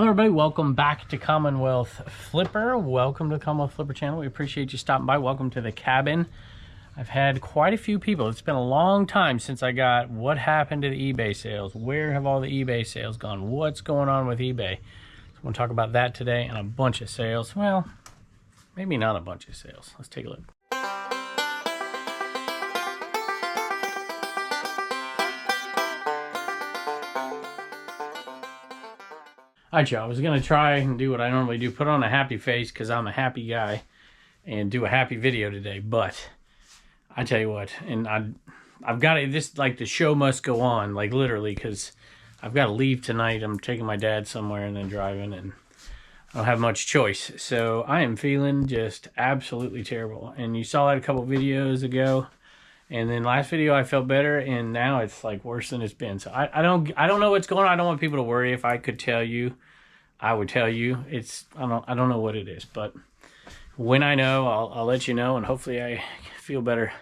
Hello everybody, welcome back to Commonwealth Flipper. Welcome to the Commonwealth Flipper channel. We appreciate you stopping by. Welcome to the cabin. I've had quite a few people. It's been a long time since I got what happened to the eBay sales. Where have all the eBay sales gone? What's going on with eBay? So I'm going to talk about that today and a bunch of sales. Well, maybe not a bunch of sales. Let's take a look. Alright y'all, I was going to try and do what I normally do, put on a happy face because I'm a happy guy and do a happy video today, but I tell you what, and I've got to, this, like, the show must go on, like, literally, because I've got to leave tonight. I'm taking my dad somewhere and then driving, and I don't have much choice, so I am feeling just absolutely terrible, and you saw that a couple videos ago, and then last video I felt better, and now it's like worse than it's been. So I don't know what's going on. I don't want people to worry. If I could tell you, I would tell you. I don't know what it is, but when I know, I'll let you know, and hopefully I feel better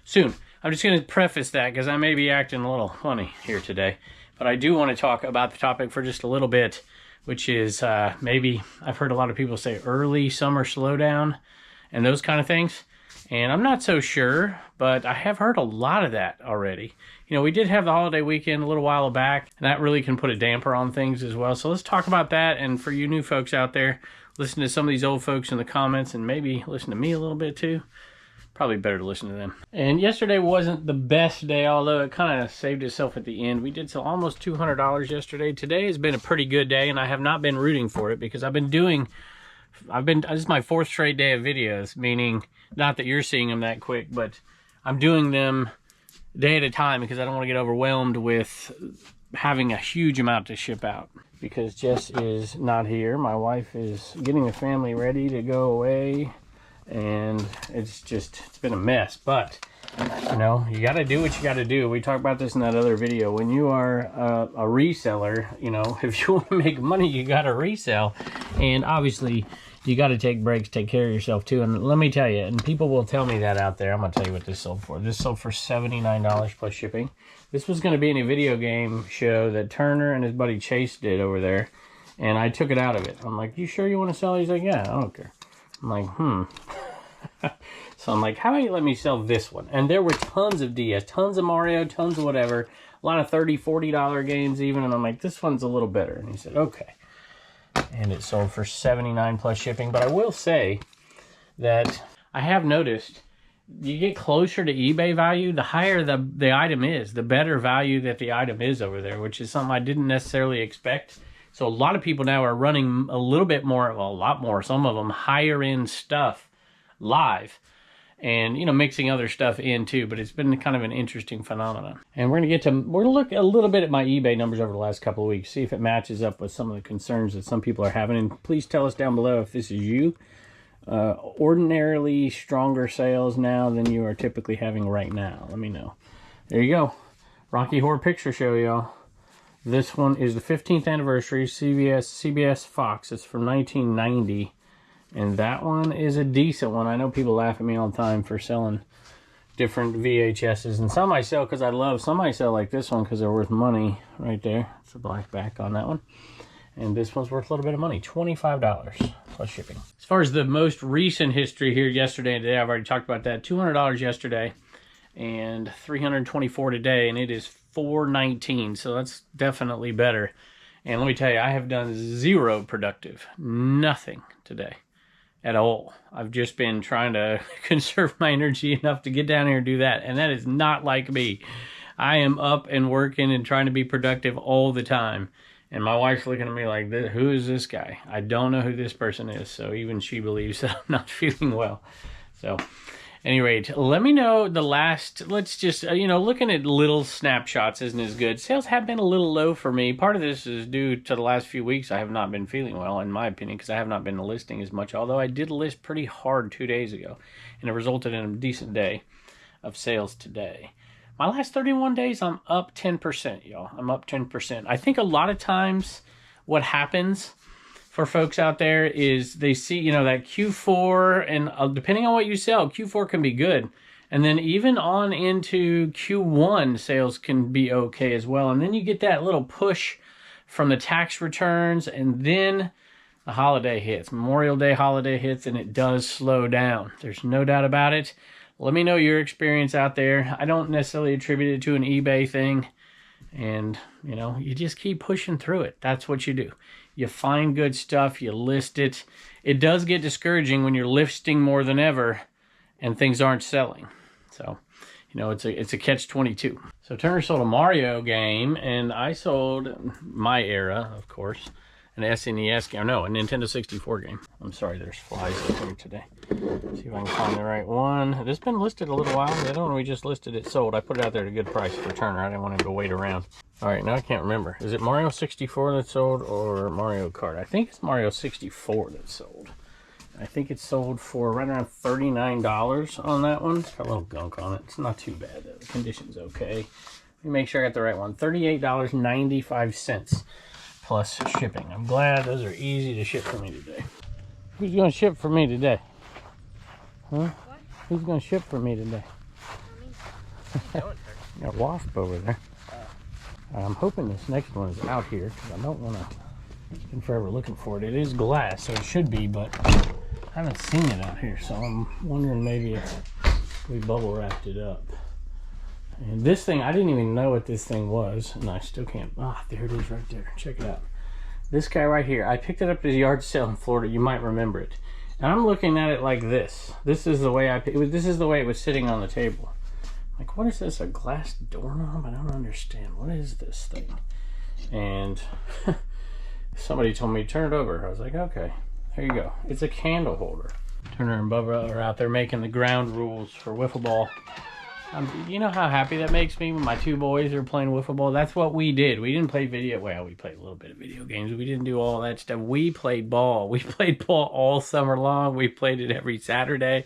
soon. I'm just going to preface that because I may be acting a little funny here today, but I do want to talk about the topic for just a little bit, which is maybe I've heard a lot of people say early summer slowdown and those kind of things. And I'm not so sure, but I have heard a lot of that already. You know, we did have the holiday weekend a little while back, and that really can put a damper on things as well. So let's talk about that. And for you new folks out there, listen to some of these old folks in the comments and maybe listen to me a little bit too. Probably better to listen to them. And yesterday wasn't the best day, although it kind of saved itself at the end. We did sell almost $200 yesterday. Today has been a pretty good day, and I have not been rooting for it because this is my fourth straight day of videos, meaning not that you're seeing them that quick, but I'm doing them day at a time because I don't want to get overwhelmed with having a huge amount to ship out because Jess is not here. My wife is getting the family ready to go away, and it's been a mess, but you know, you got to do what you got to do. We talked about this in that other video. When you are a reseller, you know, if you want to make money, you got to resell, and obviously you got to take breaks, take care of yourself too. And let me tell you, and people will tell me that out there, I'm going to tell you what this sold for. This sold for $79 plus shipping. This was going to be in a video game show that Turner and his buddy Chase did over there, and I took it out of it. I'm like, you sure you want to sell it? He's like, yeah, I don't care. I'm like, So I'm like, how about you let me sell this one? And there were tons of DS, tons of Mario, tons of whatever, a lot of $30, $40 games even, and I'm like, this one's a little better. And he said, okay. And it sold for $79 plus shipping. But I will say that I have noticed you get closer to eBay value, the higher the item is, the better value that the item is over there, which is something I didn't necessarily expect. So a lot of people now are running a little bit more, well, a lot more, some of them higher end stuff live. And, you know, mixing other stuff in too, but it's been kind of an interesting phenomenon. And we're going to look a little bit at my eBay numbers over the last couple of weeks, see if it matches up with some of the concerns that some people are having. And please tell us down below if this is you. Ordinarily stronger sales now than you are typically having right now. Let me know. There you go. Rocky Horror Picture Show, y'all. This one is the 15th anniversary, CBS Fox. It's from 1990. And that one is a decent one. I know people laugh at me all the time for selling different VHSs. And some I sell because I love. Some I sell like this one because they're worth money right there. It's a black back on that one. And this one's worth a little bit of money. $25 plus shipping. As far as the most recent history here, yesterday and today, I've already talked about that. $200 yesterday and $324 today. And it is $419. So that's definitely better. And let me tell you, I have done zero productive. Nothing today. At all. I've just been trying to conserve my energy enough to get down here and do that, and that is not like me. I am up and working and trying to be productive all the time, and my wife's looking at me like, who is this guy? I don't know who this person is, so even she believes that I'm not feeling well. So at any rate, let me know the last, let's just, you know, looking at little snapshots isn't as good. Sales have been a little low for me. Part of this is due to the last few weeks. I have not been feeling well, in my opinion, because I have not been listing as much, although I did list pretty hard 2 days ago, and it resulted in a decent day of sales today. My last 31 days, I'm up 10%, y'all. I'm up 10%. I think a lot of times what happens for folks out there is they see, you know, that Q4, and depending on what you sell, Q4 can be good. And then even on into Q1, sales can be okay as well. And then you get that little push from the tax returns, and then the holiday hits, Memorial Day holiday hits, and it does slow down. There's no doubt about it. Let me know your experience out there. I don't necessarily attribute it to an eBay thing. And, you know, you just keep pushing through it. That's what you do. You find good stuff, you list it. It does get discouraging when you're listing more than ever and things aren't selling. So, you know, it's a catch-22. So Turner sold a Mario game, and I sold my era, of course, an SNES game. No, a Nintendo 64 game. I'm sorry, there's flies up here today. See if I can find the right one. This has been listed a little while. The other one we just listed, it sold. I put it out there at a good price for Turner. I didn't want him to wait around. All right, now I can't remember. Is it Mario 64 that sold or Mario Kart? I think it's Mario 64 that sold. I think it sold for right around $39 on that one. It's got a little gunk on it. It's not too bad, though. The condition's okay. Let me make sure I got the right one. $38.95 plus shipping. I'm glad those are easy to ship for me today. Who's going to ship for me today? Huh? What? Who's going to ship for me today? Got a wasp over there. I'm hoping this next one is out here because I don't want to spend forever looking for it. It is glass, so it should be, but I haven't seen it out here, so I'm wondering maybe if we bubble wrapped it up. And this thing, I didn't even know what this thing was, and I still can't. Ah, there it is right there. Check it out. This guy right here, I picked it up at a yard sale in Florida. You might remember it. And I'm looking at it like this. This is the way this is the way it was sitting on the table. Like, what is this? A glass doorknob? I don't understand. What is this thing? And somebody told me to turn it over. I was like, okay, there you go. It's a candle holder. Turner and Bubba are out there making the ground rules for wiffle ball. You know how happy that makes me when my two boys are playing wiffle ball? That's what we did. We didn't play video. Well, we played a little bit of video games. We didn't do all that stuff. We played ball. We played ball all summer long. We played it every Saturday.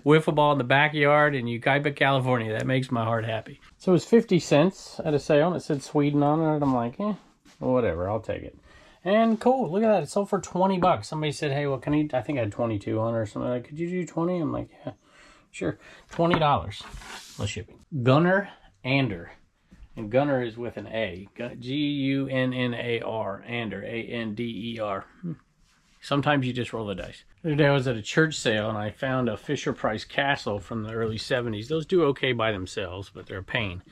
Wiffle ball in the backyard in Ukipa, California. That makes my heart happy. So it was 50 cents at a sale, and it said Sweden on it. I'm like, well, whatever. I'll take it. And cool. Look at that. It sold for 20 bucks. Somebody said, hey, well, can you, I think I had 22 on it or something. Like, could you do 20? I'm like, yeah, sure. $20. Plus shipping. Gunner Ander. And Gunner is with an A. G-U-N-N-A-R. Ander. A-N-D-E-R. Sometimes you just roll the dice. The other day I was at a church sale and I found a FisherPrice castle from the early 70s. Those do okay by themselves, but they're a pain.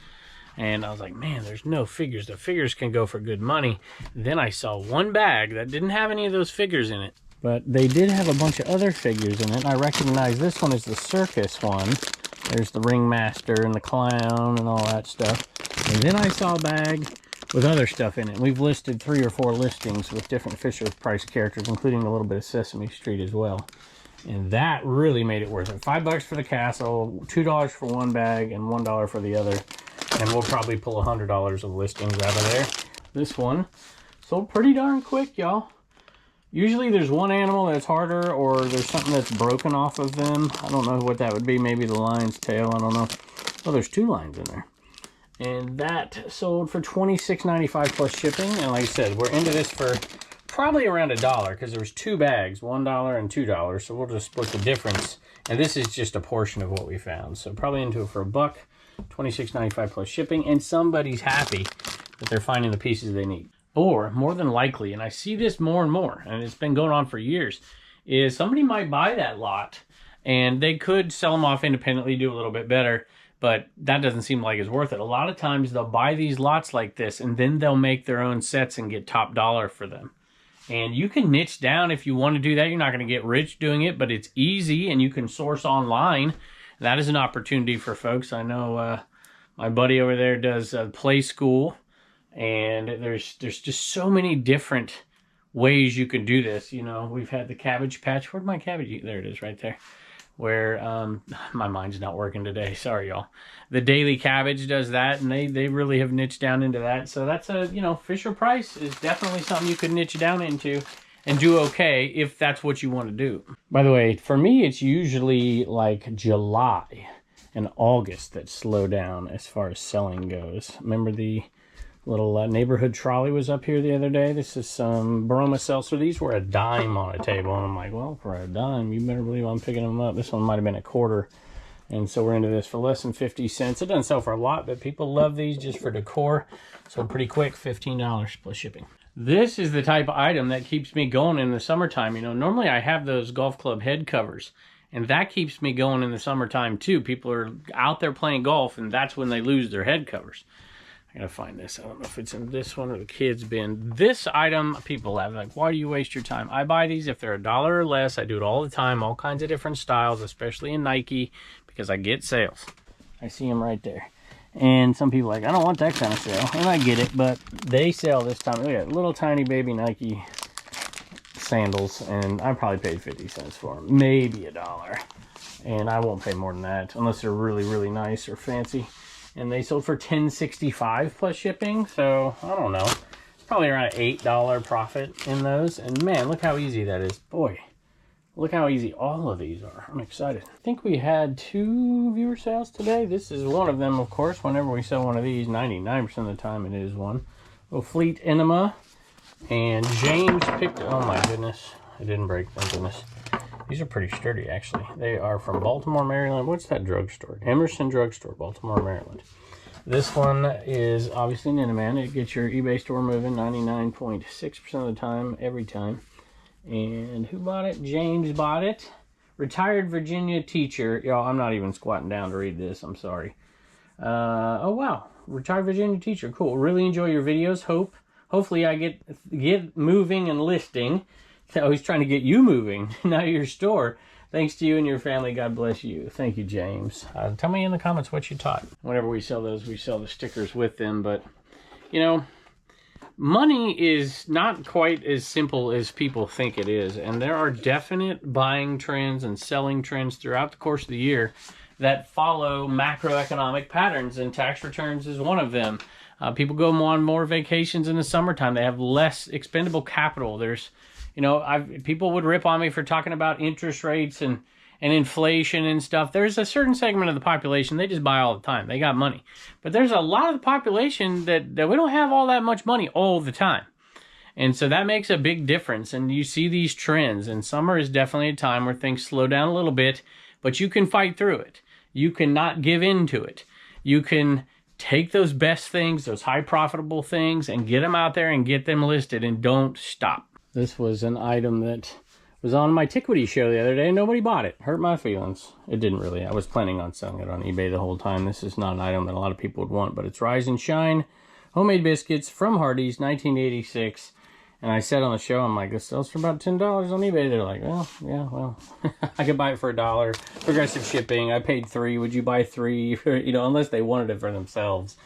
And I was like, man, there's no figures. The figures can go for good money. Then I saw one bag that didn't have any of those figures in it. But they did have a bunch of other figures in it. I recognize this one is the circus one. There's the ringmaster and the clown and all that stuff. And then I saw a bag with other stuff in it. We've listed 3 or 4 listings with different FisherPrice characters, including a little bit of Sesame Street as well. And that really made it worth it. $5 for the castle, $2 for one bag, and $1 for the other. And we'll probably pull $100 of listings out of there. This one sold pretty darn quick, y'all. Usually there's one animal that's harder, or there's something that's broken off of them. I don't know what that would be. Maybe the lion's tail. I don't know. Oh, there's 2 lines in there. And that sold for $26.95 plus shipping. And like I said, we're into this for probably around $1 because there was 2 bags, $1 and $2. So we'll just split the difference. And this is just a portion of what we found. So probably into it for $1, $26.95 plus shipping. And somebody's happy that they're finding the pieces they need. Or, more than likely, and I see this more and more, and it's been going on for years, is somebody might buy that lot, and they could sell them off independently, do a little bit better, but that doesn't seem like it's worth it. A lot of times, they'll buy these lots like this, and then they'll make their own sets and get top dollar for them. And you can niche down if you want to do that. You're not going to get rich doing it, but it's easy, and you can source online. That is an opportunity for folks. I know my buddy over there does Play School. And there's just so many different ways you can do this. You know, we've had the Cabbage Patch. Where'd my cabbage? There it is right there. Where my mind's not working today. Sorry, y'all. The Daily Cabbage does that, and they really have niched down into that. So that's a, you know, FisherPrice is definitely something you could niche down into and do okay if that's what you want to do. By the way, for me, it's usually like July and August that slow down as far as selling goes. Remember the little neighborhood trolley was up here the other day. This is some BMA Celzer. These were a dime on a table. And I'm like, well, for a dime, you better believe I'm picking them up. This one might have been a quarter. And so we're into this for less than 50 cents. It doesn't sell for a lot, but people love these just for decor. So pretty quick, $15 plus shipping. This is the type of item that keeps me going in the summertime. You know, normally I have those golf club head covers, and that keeps me going in the summertime too. People are out there playing golf, and that's when they lose their head covers. I gotta find this. I don't know if it's in this one or the kids' bin. This item, people have like, why do you waste your time? I buy these if they're $1 or less. I do it all the time, all kinds of different styles, especially in Nike, because I get sales. I see them right there. And some people are like, I don't want that kind of sale. And I get it, but they sell this time. Look at little tiny baby Nike sandals, and I probably paid 50 cents for them, maybe $1. And I won't pay more than that unless they're really, really nice or fancy. And they sold for $10.65 plus shipping, so I don't know. It's probably around an $8 profit in those. And man, look how easy that is. Boy, look how easy all of these are. I'm excited. I think we had 2 viewer sales today. This is one of them, of course. Whenever we sell one of these, 99% of the time it is one. Little Fleet Enema. And James picked, oh my goodness. It didn't break, thank goodness. These are pretty sturdy, actually. They are from Baltimore, Maryland. What's that drugstore? Emerson Drugstore, Baltimore, Maryland. This one is obviously Ninaman. It gets your eBay store moving 99.6% of the time, every time. And who bought it? James bought it. Retired Virginia teacher. Y'all, I'm not even squatting down to read this. I'm sorry. Oh, wow. Retired Virginia teacher. Cool. Really enjoy your videos. Hopefully I get moving and listing. So he's trying to get you moving, not your store. Thanks to you and your family. God bless you. Thank you, James. Tell me in the comments what you taught. Whenever we sell those, we sell the stickers with them. But, you know, money is not quite as simple as people think it is. And there are definite buying trends and selling trends throughout the course of the year that follow macroeconomic patterns, and tax returns is one of them. People go on more vacations in the summertime. They have less expendable capital. There's, you know, people would rip on me for talking about interest rates and inflation and stuff. There's a certain segment of the population, they just buy all the time. They got money. But there's a lot of the population that we don't have all that much money all the time. And so that makes a big difference. And you see these trends. And summer is definitely a time where things slow down a little bit, but you can fight through it. You can not give in to it. You can take those best things, those high profitable things, and get them out there and get them listed, and don't stop. This was an item that was on my Tiquity show the other day. Nobody bought it. Hurt my feelings. It didn't really. I was planning on selling it on eBay the whole time. This is not an item that a lot of people would want, but it's Rise and Shine homemade biscuits from Hardee's, 1986. And I said on the show, I'm like, this sells for about $10 on eBay. They're like, well, yeah, well, I could buy it for $1. Progressive shipping. I paid $3. Would you buy 3? You know, unless they wanted it for themselves.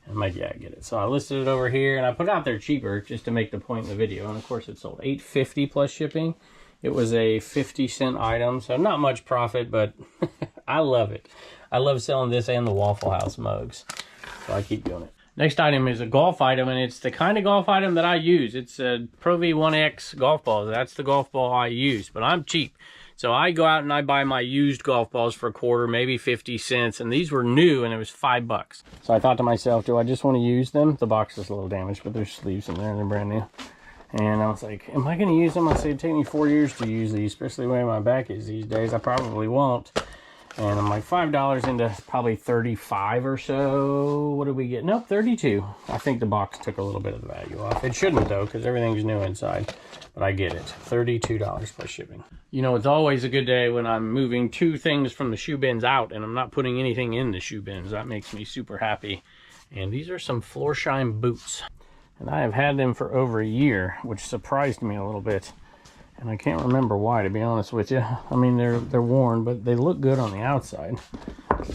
I'm like, yeah, I get it. So I listed it over here, and I put it out there cheaper just to make the point in the video. And of course, it sold $8.50 plus shipping. It was a 50-cent item, so not much profit, but I love it. I love selling this and the Waffle House mugs, so I keep doing it. Next item is a golf item, and it's the kind of golf item that I use. It's a Pro V1X golf ball. That's the golf ball I use, but I'm cheap. So I go out and I buy my used golf balls for a quarter, maybe 50 cents, and these were new, and it was $5. So I thought to myself, do I just want to use them? The box is a little damaged, but there's sleeves in there, and they're brand new. And I was like, am I going to use them? I said, it'd take me 4 years to use these, especially the way my back is these days. I probably won't. And I'm like $5 into probably 35 or so. What did we get? Nope, 32. I think the box took a little bit of the value off. It shouldn't, though, because everything's new inside. But I get it. $32 plus shipping. You know, it's always a good day when I'm moving 2 things from the shoe bins out and I'm not putting anything in the shoe bins. That makes me super happy. And these are some Floor Shine boots. And I have had them for over a year, which surprised me a little bit. And I can't remember why, to be honest with you. I mean, they're worn, but they look good on the outside.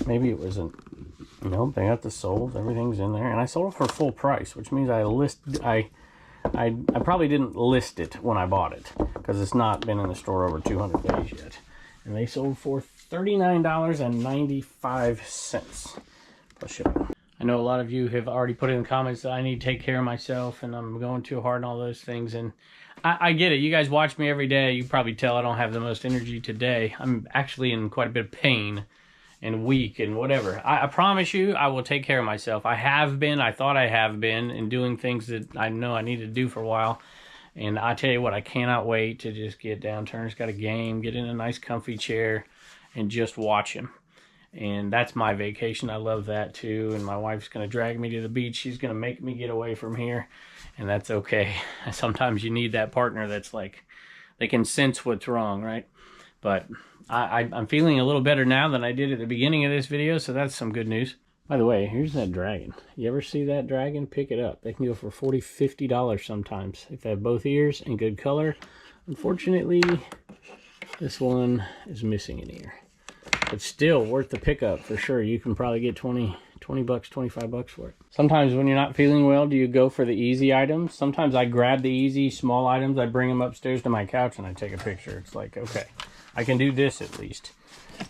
Maybe it wasn't. Nope, they got the soles. Everything's in there. And I sold it for full price, which means I probably didn't list it when I bought it, because it's not been in the store over 200 days yet. And they sold for $39.95 plus shipping. I know a lot of you have already put in the comments that I need to take care of myself and I'm going too hard and all those things. And I get it. You guys watch me every day. You probably tell I don't have the most energy today. I'm actually in quite a bit of pain and weak and whatever. I promise you I will take care of myself. I have been. I thought I have been in doing things that I know I need to do for a while. And I tell you what, I cannot wait to just get down. Turner's got a game, get in a nice comfy chair and just watch him. And that's my vacation. I love that too. And my wife's going to drag me to the beach. She's going to make me get away from here. And that's okay. Sometimes you need that partner that's like, they can sense what's wrong, right? But I'm feeling a little better now than I did at the beginning of this video. So that's some good news. By the way, here's that dragon. You ever see that dragon? Pick it up. They can go for $40, $50 sometimes if they have both ears and good color. Unfortunately, this one is missing an ear. But still worth the pickup for sure. You can probably get 20 bucks, 25 bucks for it. Sometimes when you're not feeling well, do you go for the easy items? Sometimes I grab the easy small items, I bring them upstairs to my couch and I take a picture. It's like, okay, I can do this at least.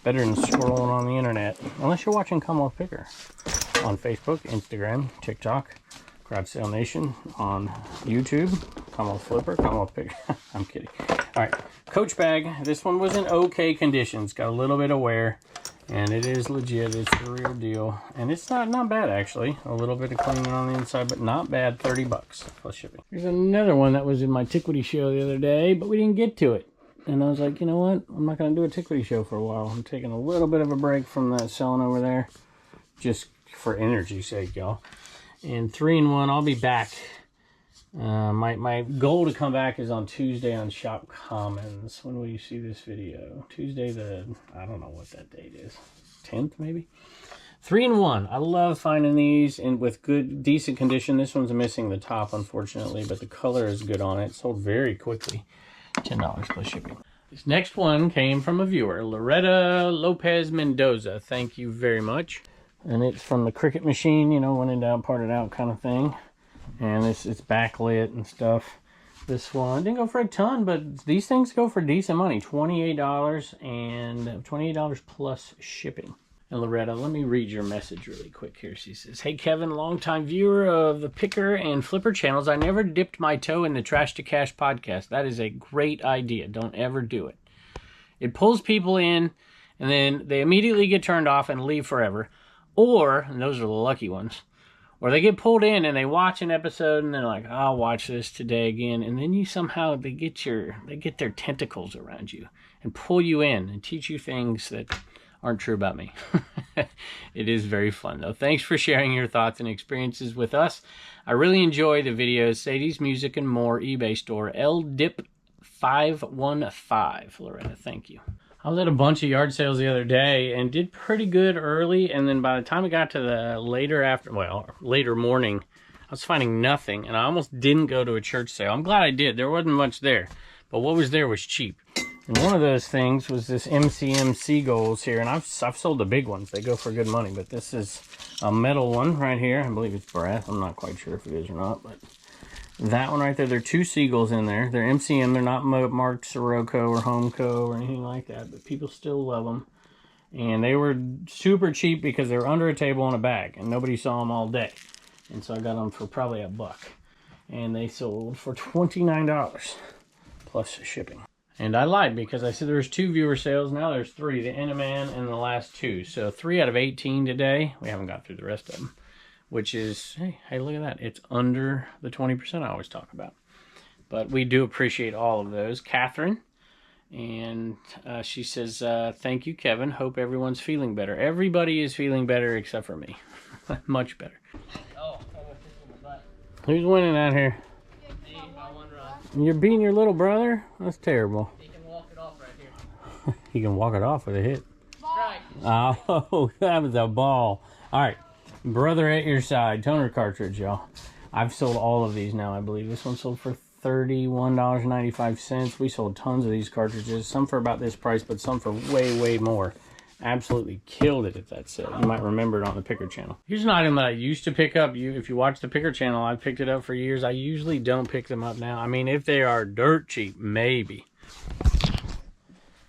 Better than scrolling on the internet. Unless you're watching Commonwealth Picker on Facebook, Instagram, TikTok, Crowd Sale Nation, on YouTube, Commonwealth Flipper, Commonwealth Picker. I'm kidding. All right, Coach bag. This one was in okay conditions. Got a little bit of wear, and it is legit. It's the real deal, and it's not bad actually. A little bit of cleaning on the inside, but not bad. 30 bucks plus shipping. Here's another one that was in my Tiquity show the other day, but we didn't get to it. And I was like, you know what? I'm not going to do a Tiquity show for a while. I'm taking a little bit of a break from that selling over there, just for energy's sake, y'all. And 3-in-1, I'll be back. My goal to come back is on Tuesday on Shop Commons. When will you see this video? Tuesday I don't know what that date is. 10th maybe? 3-in-1. I love finding these and with good, decent condition. This one's missing the top, unfortunately, but the color is good on it. Sold very quickly. $10 plus shipping. This next one came from a viewer, Loretta Lopez Mendoza. Thank you very much. And it's from the Cricut Machine, you know, when in doubt, parted out kind of thing. And it's backlit and stuff. This one didn't go for a ton, but these things go for decent money. $28 and $28 plus shipping. And Loretta, let me read your message really quick here. She says, hey Kevin, longtime viewer of the Picker and Flipper channels. I never dipped my toe in the Trash to Cash podcast. That is a great idea. Don't ever do it. It pulls people in and then they immediately get turned off and leave forever. Or, and those are the lucky ones, or they get pulled in and they watch an episode and they're like, I'll watch this today again. And then they get their tentacles around you and pull you in and teach you things that aren't true about me. It is very fun though. Thanks for sharing your thoughts and experiences with us. I really enjoy the videos. Sadie's Music and More eBay store, LDIP515. Loretta, thank you. I was at a bunch of yard sales the other day and did pretty good early, and then by the time it got to the later morning, I was finding nothing, and I almost didn't go to a church sale. I'm glad I did. There wasn't much there, but what was there was cheap. And one of those things was this MCM Seagulls here, and I've sold the big ones. They go for good money, but this is a metal one right here. I believe it's brass. I'm not quite sure if it is or not, but that one right there, there are 2 Seagulls in there. They're MCM. They're not marked Sirocco or Homeco or anything like that, but people still love them. And they were super cheap because they were under a table in a bag, and nobody saw them all day. And so I got them for probably $1. And they sold for $29 plus shipping. And I lied because I said there was 2 viewer sales. Now there's 3, the Enaman and the last 2. So 3 out of 18 today. We haven't got through the rest of them, which is, hey, look at that. It's under the 20% I always talk about. But we do appreciate all of those. Catherine, and she says, thank you, Kevin. Hope everyone's feeling better. Everybody is feeling better except for me. Much better. Oh, who's winning out here? You're beating your little brother? That's terrible. He can walk it off right here. He can walk it off with a hit. Strike. Oh, that was a ball. All right. Brother at your side. Toner cartridge, y'all. I've sold all of these now, I believe. This one sold for $31.95. We sold tons of these cartridges. Some for about this price, but some for way, way more. Absolutely killed it at that sale. You might remember it on the Picker channel. Here's an item that I used to pick up. If you watch the Picker channel, I've picked it up for years. I usually don't pick them up now. I mean, if they are dirt cheap, maybe.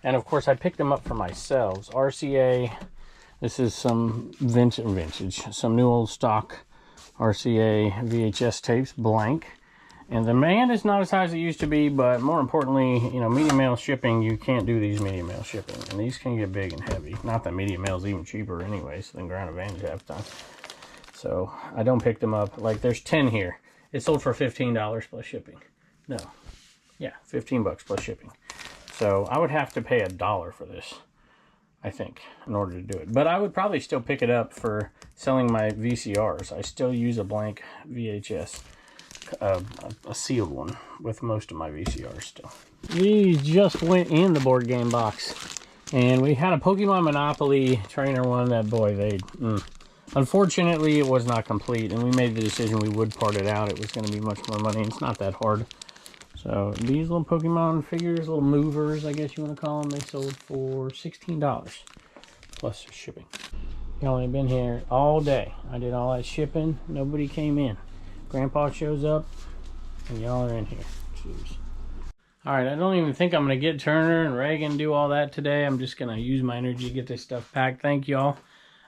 And of course, I picked them up for myself. RCA. This is some vintage, some new old stock RCA VHS tapes, blank. And the demand is not as high as it used to be, but more importantly, you know, medium mail shipping, you can't do these medium mail shipping. And these can get big and heavy. Not that medium mail is even cheaper anyways than Ground Advantage half the time. So I don't pick them up. Like there's 10 here. It sold for $15 plus shipping. No. Yeah, $15 plus shipping. So I would have to pay $1 for this. I think, in order to do it. But I would probably still pick it up for selling my VCRs. I still use a blank VHS, a sealed one with most of my VCRs still. These just went in the board game box. And we had a Pokemon Monopoly trainer one that, boy, they... Unfortunately, it was not complete, and we made the decision we would part it out. It was going to be much more money, and it's not that hard. So these little Pokemon figures, little movers, I guess you want to call them, they sold for $16 plus shipping. Y'all ain't been here all day. I did all that shipping. Nobody came in. Grandpa shows up, and y'all are in here. Cheers. All right, I don't even think I'm going to get Turner and Reagan do all that today. I'm just going to use my energy to get this stuff packed. Thank y'all.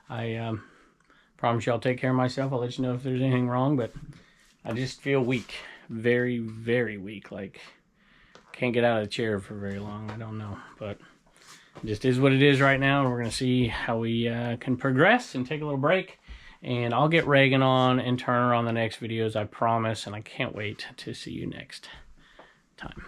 I promise you I'll take care of myself. I'll let you know if there's anything wrong, but I just feel weak. Very, very weak. Like, can't get out of the chair for very long. I don't know, but it just is what it is right now. We're going to see how we can progress and take a little break. And I'll get Reagan on and Turner on the next videos, I promise. And I can't wait to see you next time.